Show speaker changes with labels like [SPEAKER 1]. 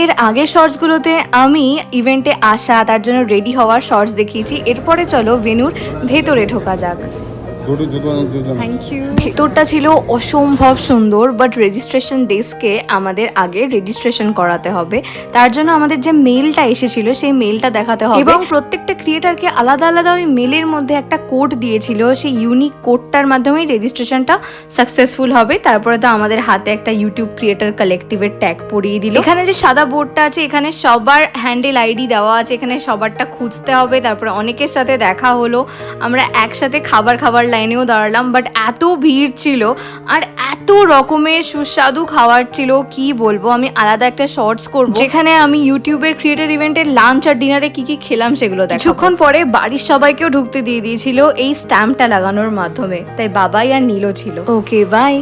[SPEAKER 1] এর আগের শর্টসগুলোতে আমি ইভেন্টে আসা, তার জন্য রেডি হওয়ার শর্টস দেখিয়েছি। এরপরে চলো ভেন্যুর ভেতরে ঢোকা যাক।
[SPEAKER 2] Thank you.
[SPEAKER 1] ভেতরটা ছিল অসম্ভব সুন্দর, বাট রেজিস্ট্রেশন ডেস্কে আমাদের আগে রেজিস্ট্রেশন করাতে হবে। তার জন্য আমাদের যে মেলটা এসেছিল সেই মেলটা দেখাতে হবে, এবং প্রত্যেকটা ক্রিয়েটারকে আলাদা আলাদা ওই মেলের মধ্যে একটা কোড দিয়েছিল। সেই ইউনিক কোডটার মাধ্যমেই রেজিস্ট্রেশনটা সাকসেসফুল হবে। তারপরে তো আমাদের হাতে একটা ইউটিউব ক্রিয়েটার কালেক্টিভের ট্যাগ পরিয়ে দিল। এখানে যে সাদা বোর্ডটা আছে, এখানে সবার হ্যান্ডেল আইডি দেওয়া আছে, এখানে সবারটা খুঁজতে হবে। তারপরে অনেকের সাথে দেখা হলো, আমরা একসাথে খাবার লাইনেও দাঁড়ালাম, বাট এত ভিড় ছিল আর এত রকমের সুস্বাদু খাবার ছিল, কি বলবো। আমি আলাদা একটা শর্টস করব যেখানে আমি ইউটিউবের ক্রিয়েটর ইভেন্টের লাঞ্চ আর ডিনারে কি কি খেলাম সেগুলো দেখাবো। কিছুক্ষণ পরে বাড়ির সবাইকেও ঢুকতে দিয়ে দিয়েছিল এই স্ট্যাম্পটা লাগানোর মাধ্যমে, তাই বাবাই আর নীলও ছিল। Okay bye.